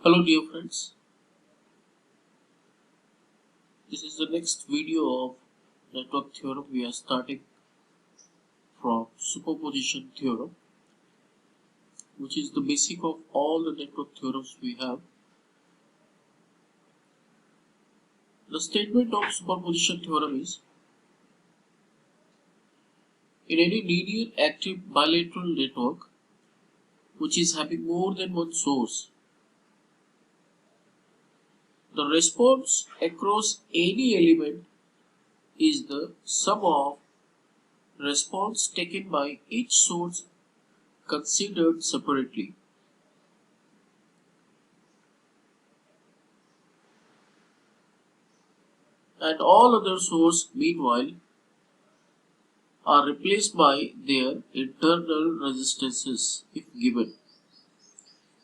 Hello dear friends, this is the next video of network theorem. We are starting from superposition theorem, which is the basic of all the network theorems we have. The statement of superposition theorem is, in any linear active bilateral network which is having more than one source, the response across any element is the sum of response taken by each source considered separately. And all other sources meanwhile are replaced by their internal resistances if given.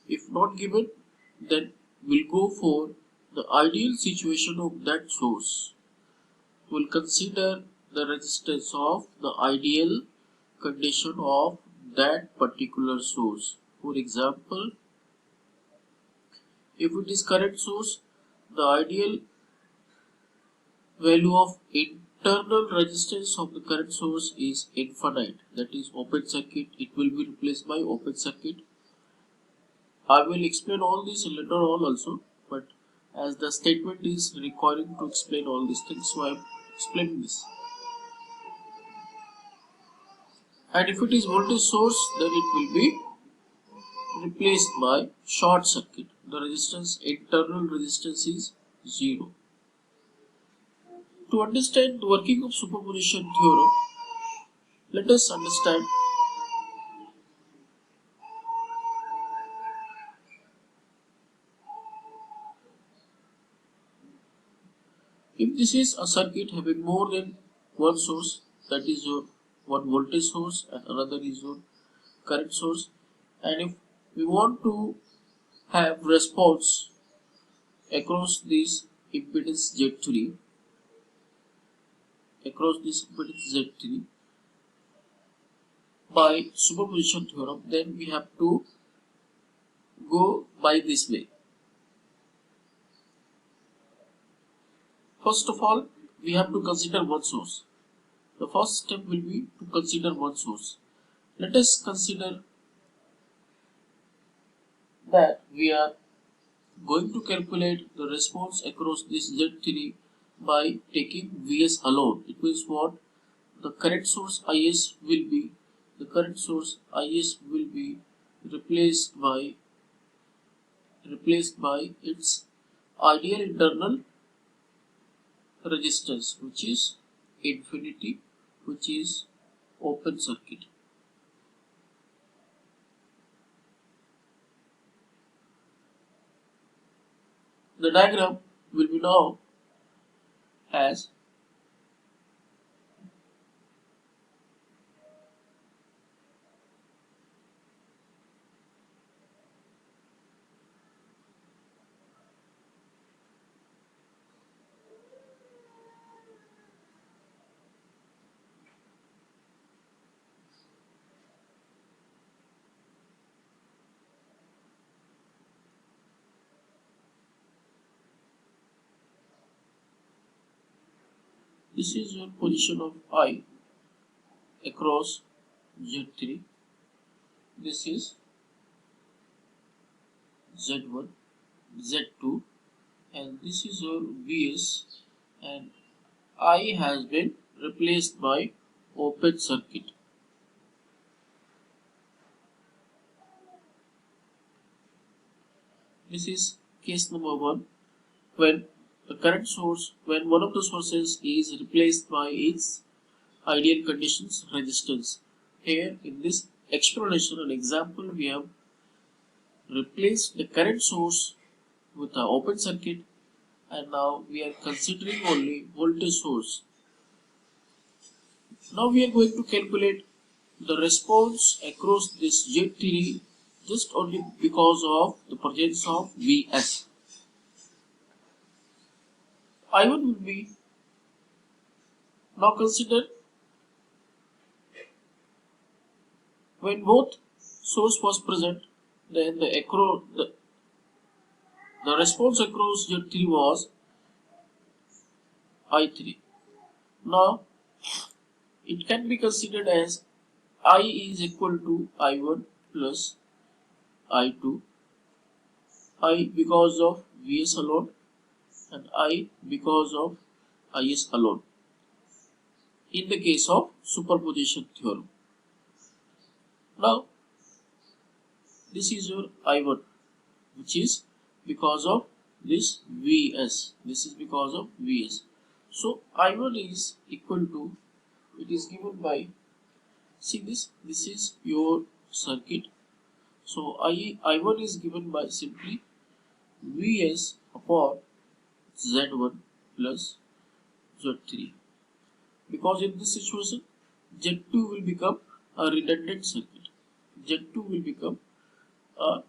If not given, then we'll go for the ideal situation of that source. We'll consider the resistance of the ideal condition of that particular source. For example, if it is current source, the ideal value of internal resistance of the current source is infinite, that is open circuit. It will be replaced by open circuit. I will explain all this later on also, but as the statement is requiring to explain all these things, so I am explaining this. And if it is voltage source, then it will be replaced by short circuit. The resistance, internal resistance is 0. To understand the working of superposition theorem, let us understand if this is a circuit having more than one source, that is your one voltage source and another is your current source, and if we want to have response across this impedance Z3, by superposition theorem, then we have to go by this way. First of all, we have to consider one source. The first step will be to consider one source. Let us consider that we are going to calculate the response across this Z3 by taking Vs alone. It means what? The current source Is will be replaced by its ideal internal resistance, which is infinity, which is open circuit. The diagram will be now as this is your position of I across Z3. This is Z1, Z2, and this is your Vs, and I has been replaced by open circuit. This is case number 1, when when one of the sources is replaced by its ideal conditions resistance. Here in this explanation and example, we have replaced the current source with the open circuit, and now we are considering only voltage source. Now we are going to calculate the response across this Z3 just only because of the presence of Vs. I1 will be, now consider when both source was present, then the The response across Z3 was I3. Now it can be considered as I is equal to I1 plus I2, I because of Vs alone and I because of Is alone in the case of superposition theorem. Now this is your I1, which is because of this Vs. This is because of Vs. So I1 is equal to, it is given by, see this is your circuit. So I1 is given by simply Vs upon Z1 plus Z3. Because in this situation Z2 will become a redundant circuit. Z2 will become a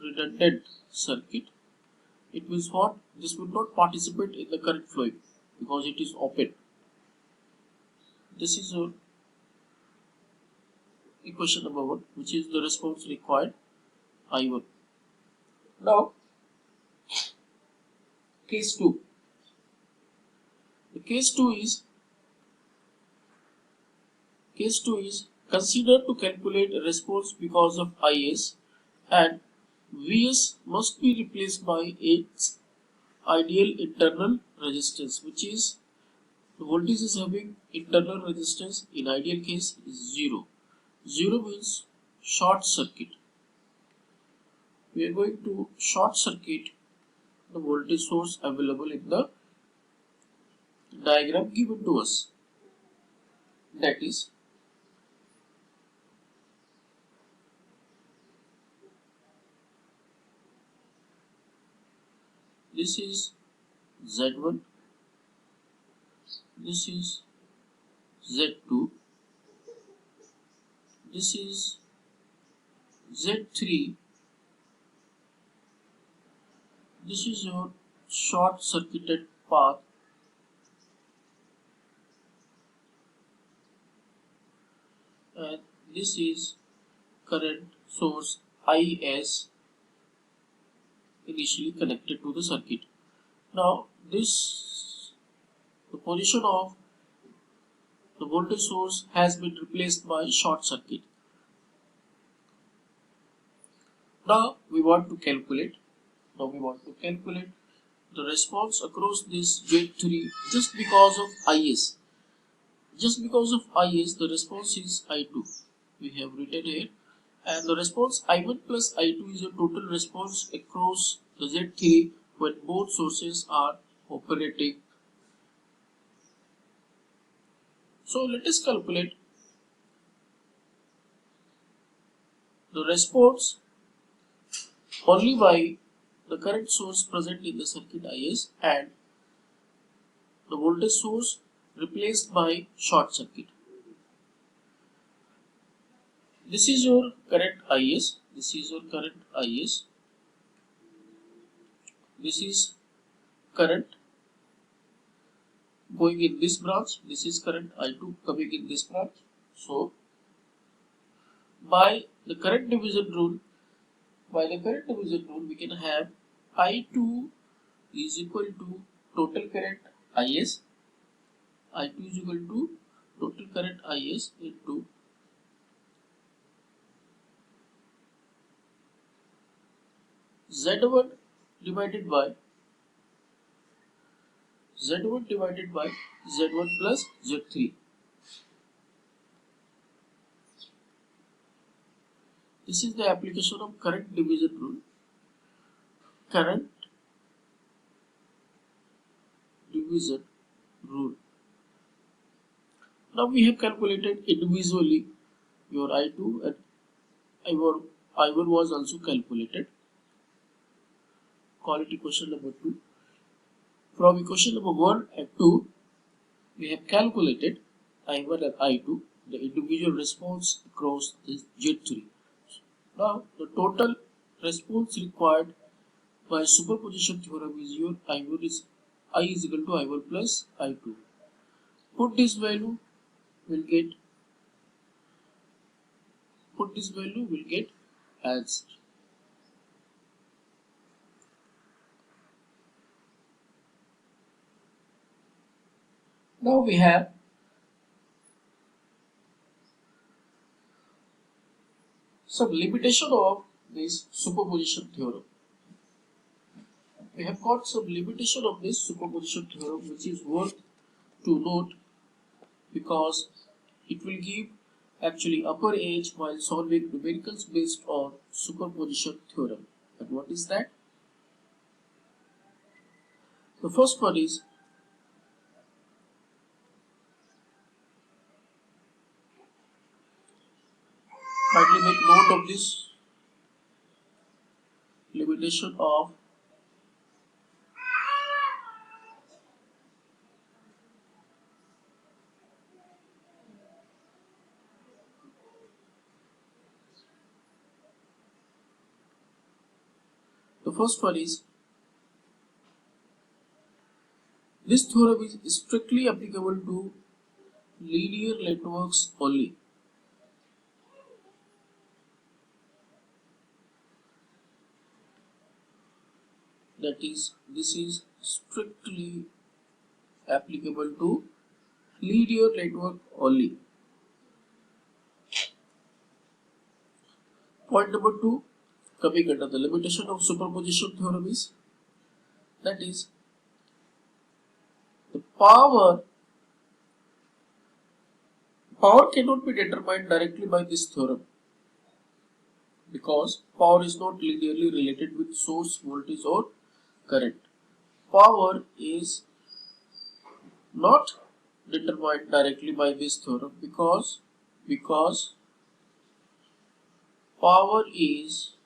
redundant circuit. It means what? This will not participate in the current flowing because it is open. This is your equation number 1, which is the response required I1. Now case 2. The case 2 is consider to calculate a response because of Is, and Vs must be replaced by its ideal internal resistance, which is the voltage is having internal resistance in ideal case is 0. 0 means short circuit. We are going to short circuit the voltage source available in the diagram given to us. That is, this is Z1, this is Z2, this is Z3, this is your short circuited path, and this is current source Is initially connected to the circuit. Now the position of the voltage source has been replaced by short circuit. Now we want to calculate the response across this Z3 just because of Is. Just because of Is, the response is I2. We have written here, and the response I1 plus I2 is a total response across the Z3 when both sources are operating. So let us calculate the response only by the current source present in the circuit Is and the voltage source replaced by short circuit. This is your current Is, this is your current Is, this is current going in this branch, this is current I2 coming in this branch. So by the current division rule, we can have I2 is equal to total current Is, I2 is equal to total current Is into Z1 divided by Z1 plus Z3. This is the application of current division rule. Current division rule. Now we have calculated individually your I2 and I1 was also calculated. Call it equation number 2. From equation number 1 and 2, we have calculated I1 and I2, the individual response across this Z3. Now the total response required by superposition theorem is your I1 is I is equal to I1 plus I2. Put this value will get answer. Now we have some limitation of this superposition theorem. We have got some limitation of this superposition theorem which is worth to note because it will give actually upper edge while solving numericals based on superposition theorem. And what is that? The first one is kindly make note of this limitation of the first one is this theorem is strictly applicable to linear networks only. That is, this is strictly applicable to linear network only. Point number 2, coming under the limitation of superposition theorem is that is the power cannot be determined directly by this theorem because power is not linearly related with source voltage or current. Power is not determined directly by this theorem because power is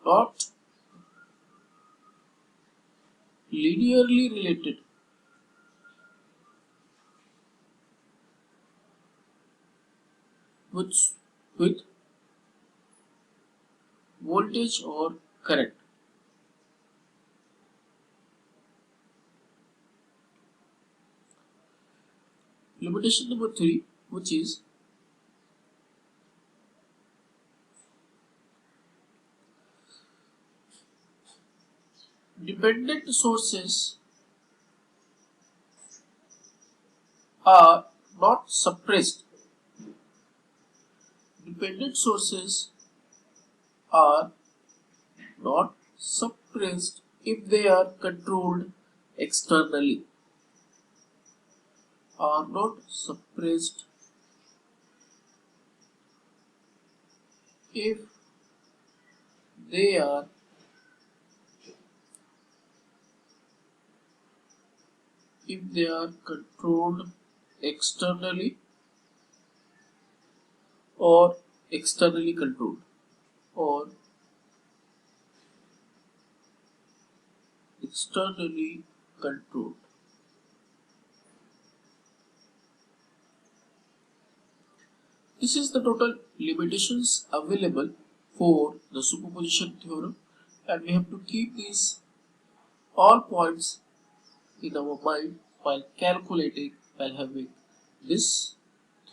not linearly related with voltage or current. Limitation number 3, which is dependent sources are not suppressed. Dependent sources are not suppressed if they are controlled externally. Are not suppressed if they are controlled externally or externally controlled or externally controlled. This is the total limitations available for the superposition theorem, and we have to keep these all points in our mind while calculating, while having this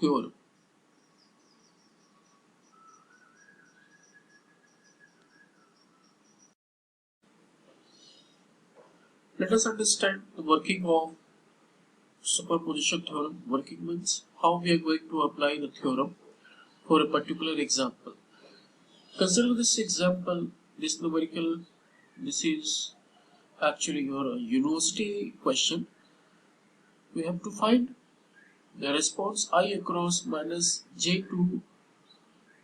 theorem. Let us understand the working of superposition theorem. Working means how we are going to apply the theorem for a particular example. Consider this example, this numerical, this is actually your university question. We have to find the response I across minus J2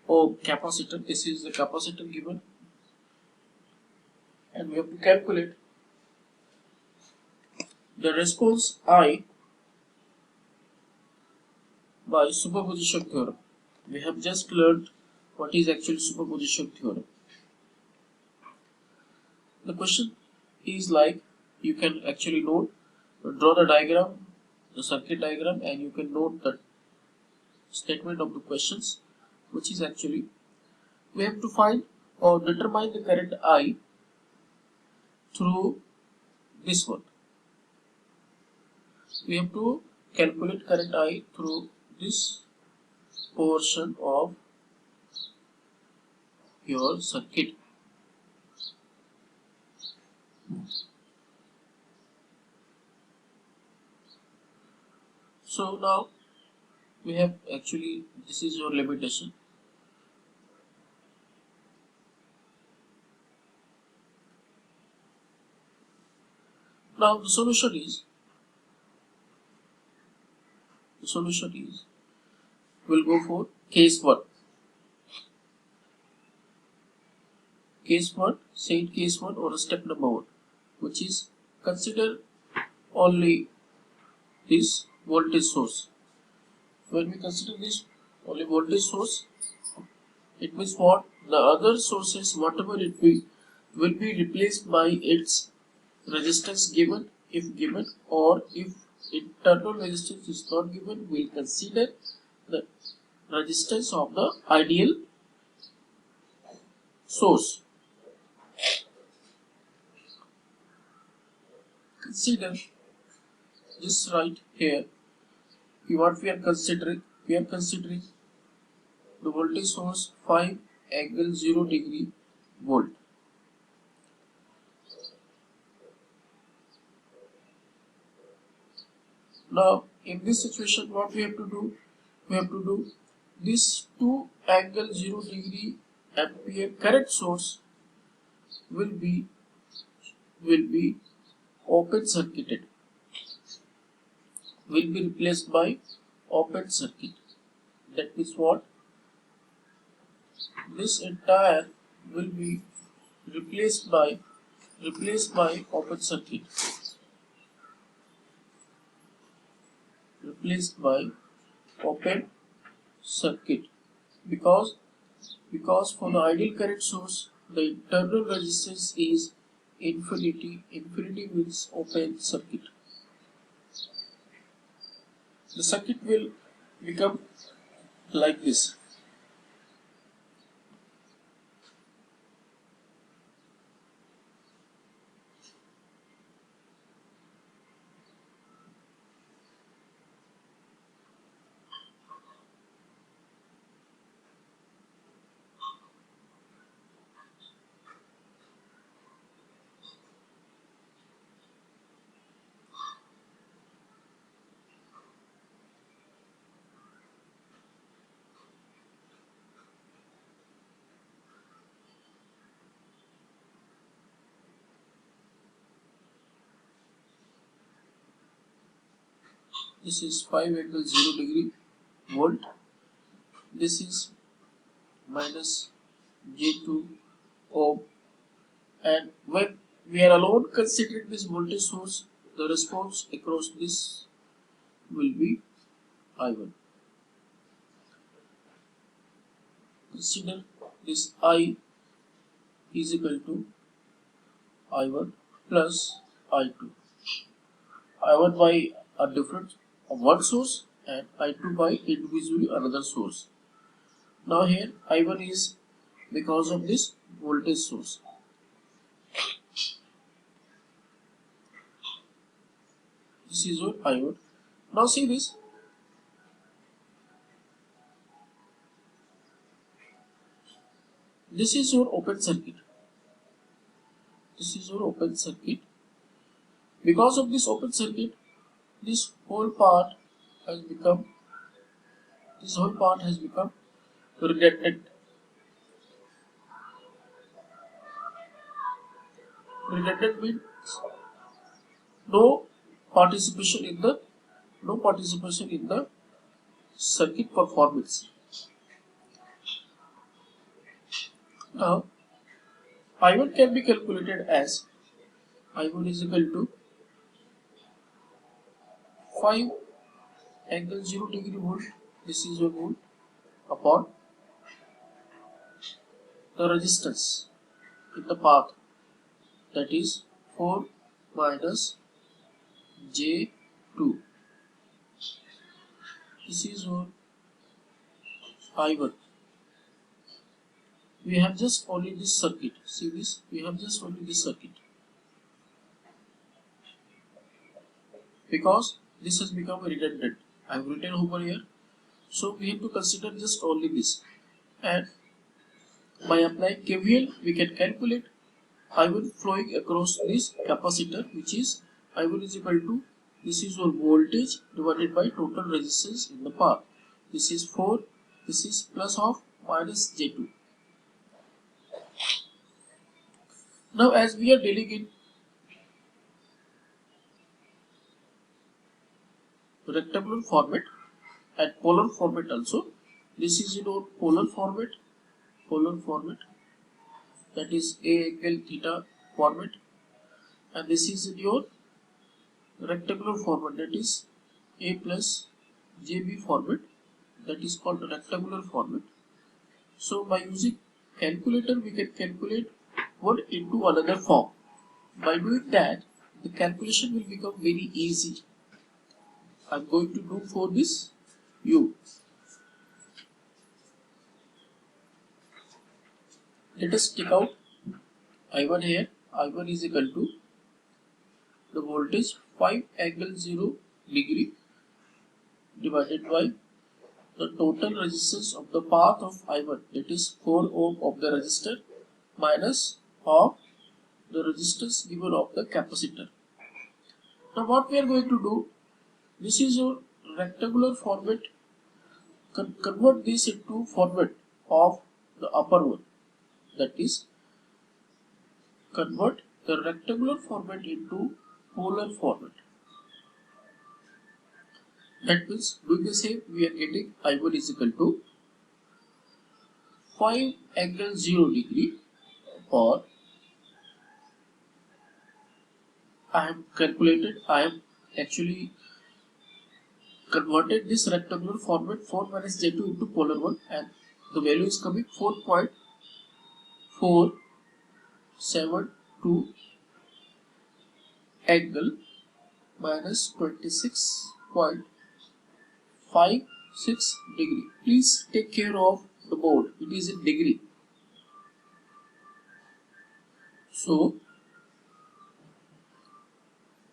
ohm capacitor. This is the capacitor given, and we have to calculate the response I by superposition theorem. We have just learned what is actually superposition theorem. The question is like, you can actually note, draw the diagram, the circuit diagram, and you can note the statement of the questions, which is actually we have to find or determine the current I through this one. We have to calculate current I through this portion of your circuit. So now we have actually, this is your limitation. Now the solution is we'll go for case 1. Case 1, say it case 1 or step number 1, which is consider only this voltage source. When we consider this only voltage source, it means what? The other sources, whatever it be, will be replaced by its resistance given, if given, or if internal resistance is not given, we'll consider the resistance of the ideal source. Consider just right here what we are considering. We are considering the voltage source 5 angle 0 degree volt. Now in this situation what we have to do? We have to do this 2 angle 0 degree ampere current source will be open circuited, will be replaced by open circuit. That means what? This entire will be replaced by open circuit, because for the ideal current source the internal resistance is infinity. Infinity means open circuit. The circuit will become like this. This is 5 angle 0 degree volt. This is minus J2 ohm, and when we are alone considering this voltage source, the response across this will be I1. Consider this I is equal to I1 plus I2. I1 by a difference of one source and I2 by individually another source. Now here I1 is because of this voltage source. This is your I1. Now see this. This is your open circuit. This is your open circuit. Because of this open circuit, this whole part has become redundant. Redundant means no participation in the circuit performance. Now I1 can be calculated as I1 is equal to 5 angle 0 degree volt. This is your volt upon the resistance in the path, that is 4 minus J2. This is your I1. We have just only this circuit. See this? We have just only this circuit. Because this has become redundant. I have written over here. So we have to consider just only this. And by applying KVL, we can calculate I1 flowing across this capacitor, which is I1 is equal to This is your voltage divided by total resistance in the path. This is 4. This is plus of minus J2. Now as we are dealing in rectangular format and polar format also, this is in our polar format, that is A angle theta format, and this is in your rectangular format, that is A plus JB format, that is called rectangular format. So by using calculator we can calculate one into another form. By doing that, the calculation will become very easy. I am going to do for this U. Let us take out I1 here. I1 is equal to the voltage 5 angle 0 degree divided by the total resistance of the path of I1, that is 4 ohm of the resistor minus of the resistance given of the capacitor. Now what we are going to do, this is your rectangular format. Convert this into format of the upper one, that is convert the rectangular format into polar format. That means doing the same, we are getting I1 is equal to 5 angle 0 degree, or I have calculated, I have actually converted this rectangular format 4 minus J2 into polar one, and the value is coming 4.472 angle minus 26.56 degree. Please take care of the board, it is in degree. So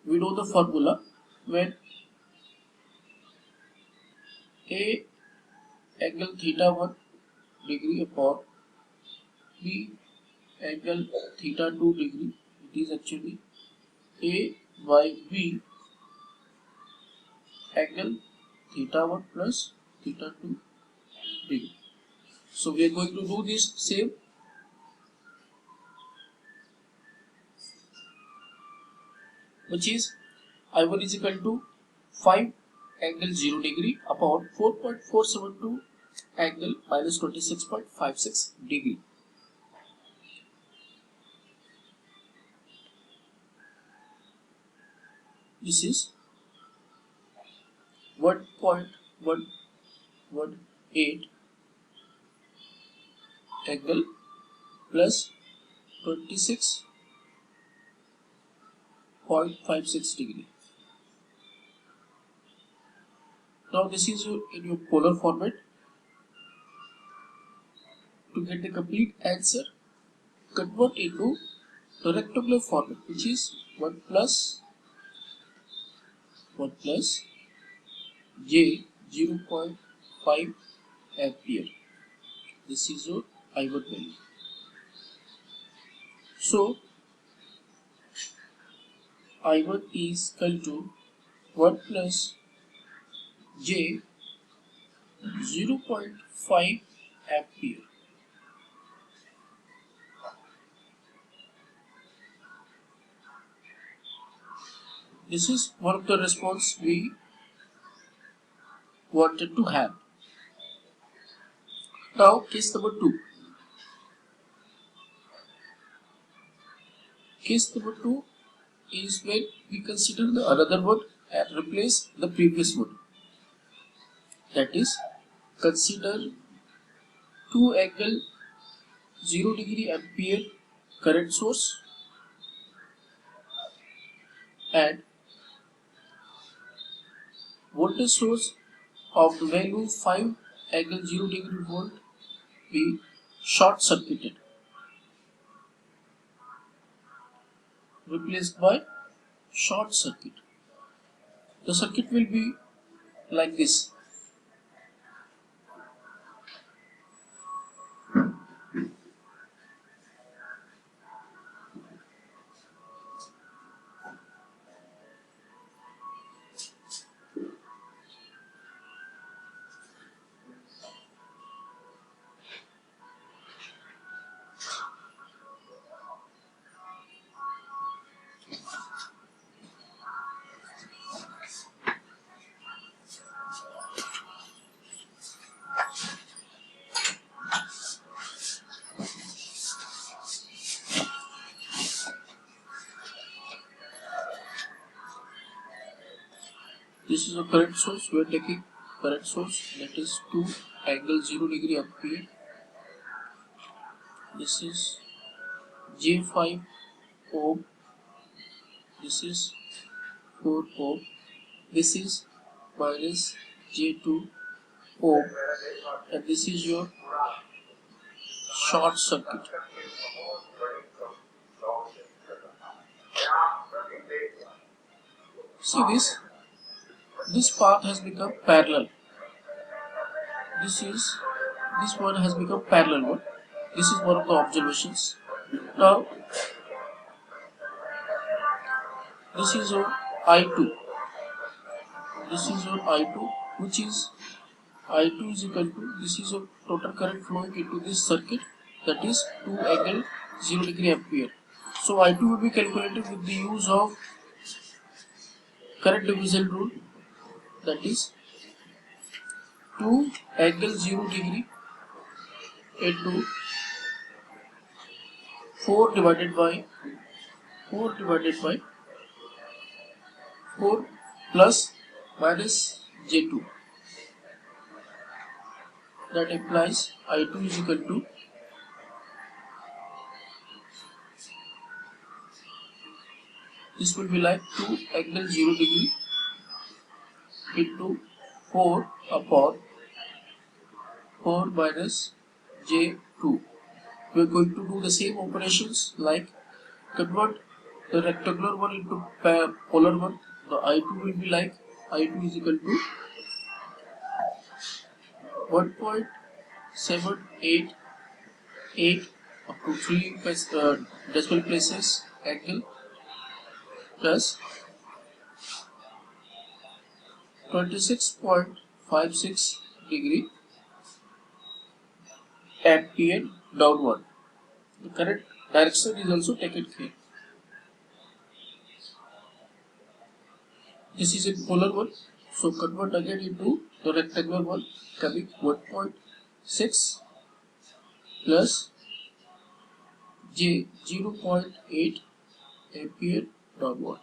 we know the formula, when A angle theta 1 degree upon B angle theta 2 degree, it is actually A by B angle theta 1 plus theta 2 degree. So we are going to do this same, which is I1 is equal to 5 angle 0 degree upon 4.472 angle minus 26.56 degree. This is 1.118 angle plus 26.56 degree. Now this is in your polar format. To get the complete answer, convert into the rectangular format, which is 1 plus J 0.5 ampere. This is your I1 value. So I1 is equal to 1 plus J 0.5 ampere. This is one of the response we wanted to have. Now case number 2. Case number 2 is when we consider the another one and replace the previous one. That is, consider 2 angle 0 degree ampere current source and voltage source of the value 5 angle 0 degree volt be short circuited, replaced by short circuit. The circuit will be like this. this is a current source. We are taking current source, that is 2 angle 0 degree ampere. This is J5 ohm. This is 4 ohm. This is minus J2 ohm, and this is your short circuit. See this path has become parallel. This one has become parallel one. This is one of the observations. Now this is your I2. This is your I2, which is I2 is equal to, this is your total current flowing into this circuit, that is 2 angle 0 degree ampere. So I2 will be calculated with the use of current division rule, that is 2 angle 0 degree into 4 divided by 4 plus minus J2. That implies I2 is equal to this will be like 2 angle 0 degree into 4 upon 4 minus J2. We are going to do the same operations like convert the rectangular one into polar one. The I2 will be like I2 is equal to 1.788 up to 3 decimal places angle plus 26.56 degree ampere downward. The current direction is also taken care. This is in polar one, so convert again into the rectangular one, coming 1.6 plus J 0.8 ampere downward.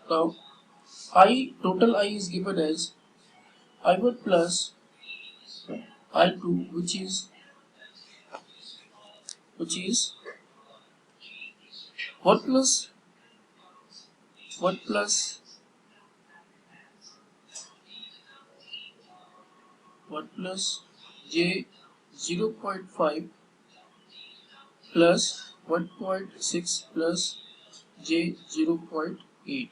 Now total I is given as I1 plus I2, which is 1 plus 1 plus 1 plus J 0.5 plus 1.6 plus J 0.8,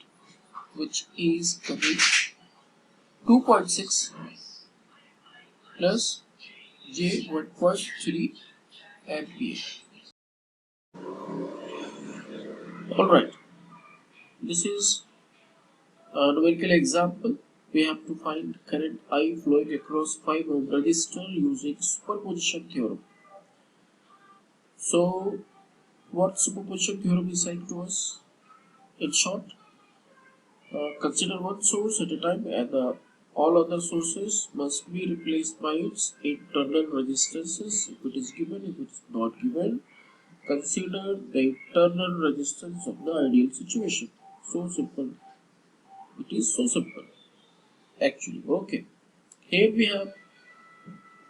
which is coming 2.6 plus J 1.3 ampere. Alright, this is a numerical example. We have to find current I flowing across 5 ohm resistor using superposition theorem. So, what superposition theorem is saying to us? In short, consider one source at a time, and all other sources must be replaced by its internal resistances if it is given. If it is not given, consider the internal resistance of the ideal situation. So simple. It is so simple. Actually, okay. Here we have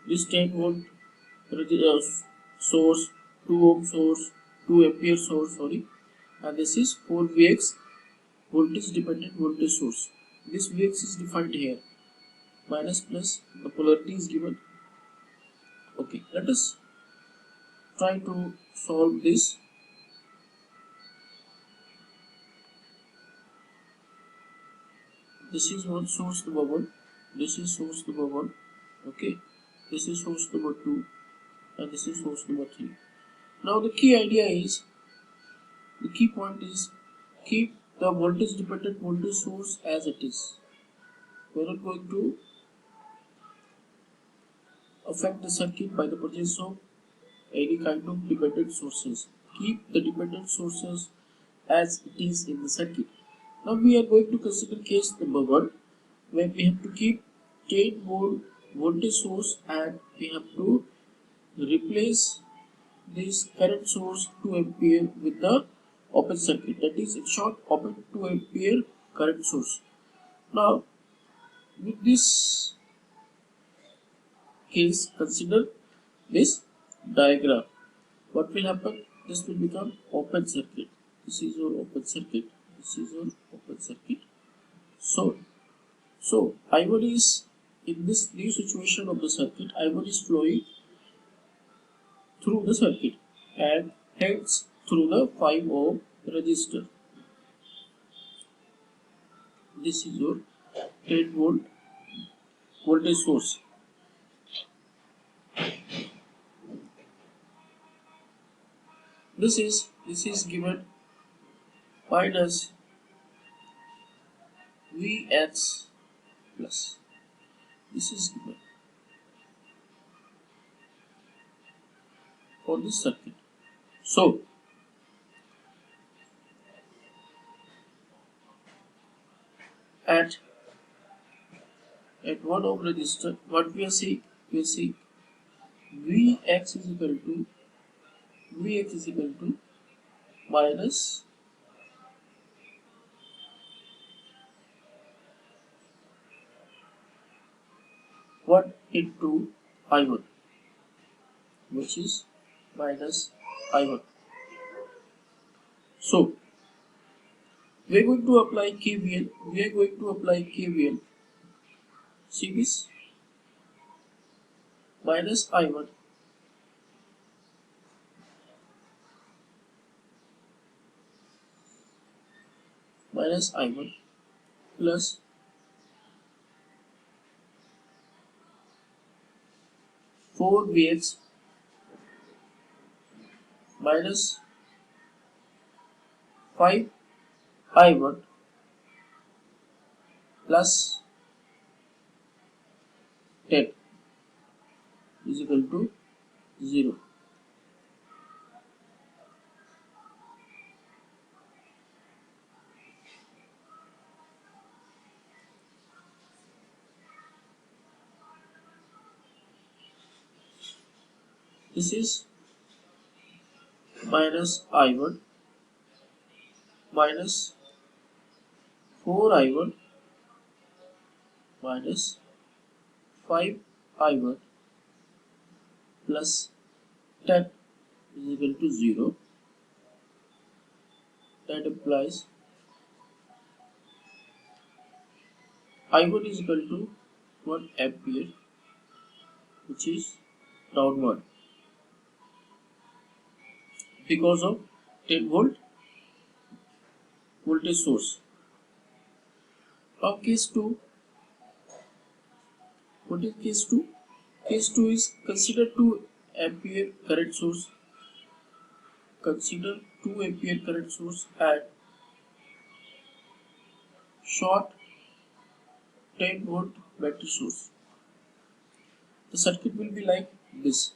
this 10 volt source, 2 ohm source, 2 ampere source, and this is 4 Vx voltage dependent voltage source. This Vx is defined here, minus plus, the polarity is given. Okay, let us try to solve this. This is one source number 1, this is source number 1, okay, this is source number 2, and this is source number 3. Now the key point is keep the voltage dependent voltage source as it is. We are not going to affect the circuit by the presence of any kind of dependent sources. Keep the dependent sources as it is in the circuit. Now we are going to consider case number 1, where we have to keep 10 volt voltage source and we have to replace this current source 2 ampere with the open circuit, that is in short open 2 ampere current source. Now with this case, consider this diagram. What will happen? This will become open circuit. This is your open circuit. This is your open circuit. So I1 is in this new situation of the circuit. I1 is flowing through the circuit and hence through the 5 ohm resistor. This is your 10 volt voltage source. This is given minus Vx plus. This is given for this circuit. So at 1 ohm resistor, what we are seeing? We are seeing Vx is equal to minus one into I1, which is minus I1. So we are going to apply KVL. See this minus I1 plus 4Vx minus 5I1 plus 10 is equal to 0. This is minus I1 minus 4I1 minus 5I1 plus 10 is equal to 0. That implies I1 is equal to 1 ampere, which is downward because of 10 volt voltage source. Now case 2. What is case 2? Case 2 is consider 2 ampere current source. Consider 2 ampere current source and short 10 volt battery source. The circuit will be like this.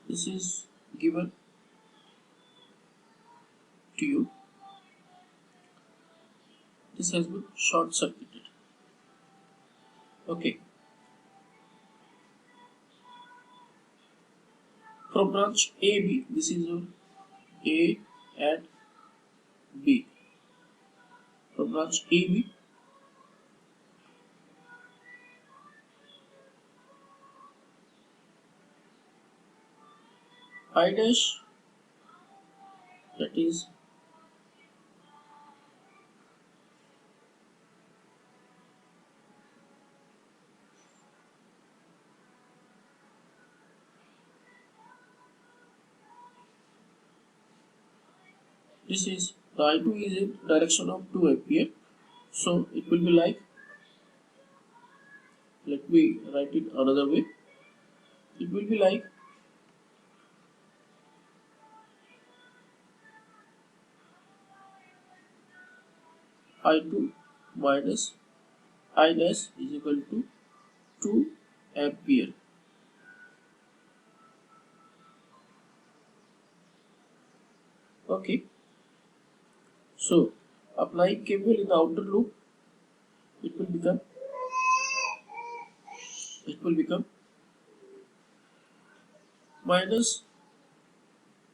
This is given to you. This has been short circuited. Okay. From branch AB, this is your A and B. from branch AB. I dash, that is this is the I2 is in direction of 2 ampere, so it will be like, let me write it another way, it will be like I2 minus I dash is equal to 2 ampere. Okay, so applying KVL in the outer loop, it will become minus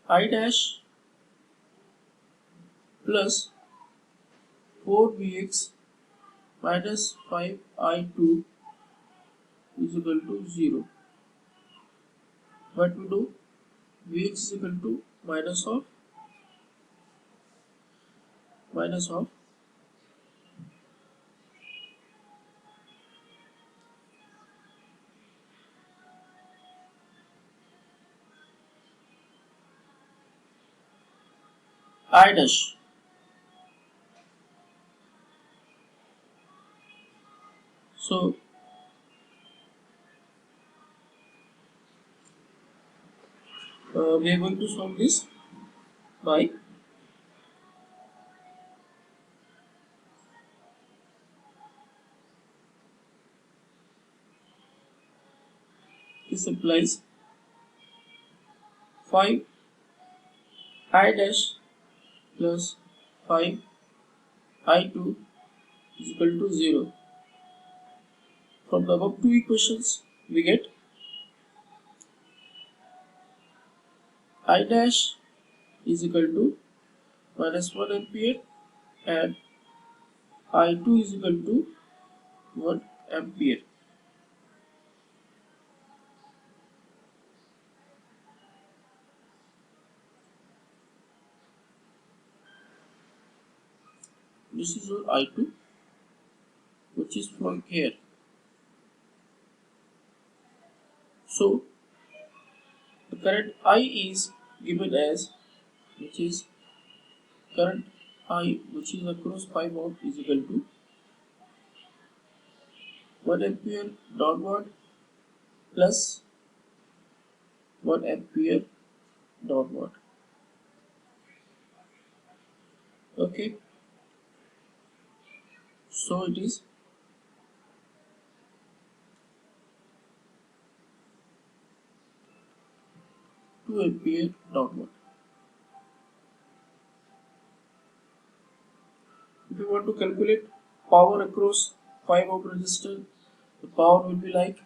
I dash plus 4Vx minus 5I2 is equal to 0. What we do? Vx is equal to minus of I dash. So we are going to solve this by this implies 5 I dash plus 5 I2 is equal to 0. From the above two equations, we get I dash is equal to minus 1 ampere and I2 is equal to 1 ampere. This is your I2, which is from here. So the current I is given as, which is current I which is across 5 ohm is equal to 1 ampere downward plus 1 ampere downward. Okay, so it is 2 ampere downward. If you want to calculate power across 5 ohm resistor, the power will be like,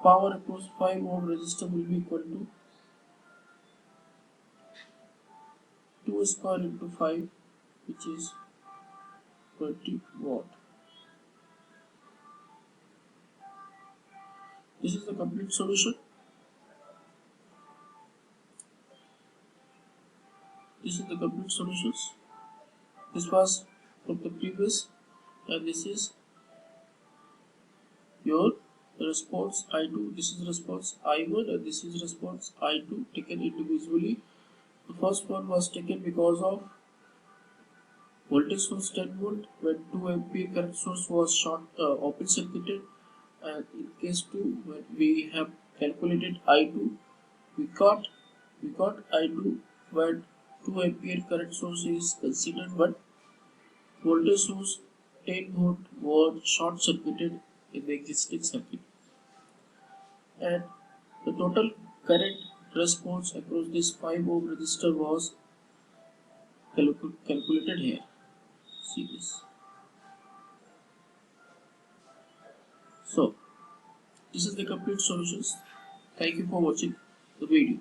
power across 5 ohm resistor will be equal to 2 square into 5, which is 20 watt. This is the complete solution. This is the complete solutions. This was from the previous, and this is your response I2. This is response I1 and this is response I2 taken individually. The first one was taken because of voltage source 10 volt when 2 ampere current source was open circuited, and in case 2 when we have calculated I2, we got I2 when 2 ampere current source is considered, but voltage source 10 volt was short circuited in the existing circuit, and the total current response across this 5 ohm resistor was calculated here. See this. So this is the complete solutions. Thank you for watching the video.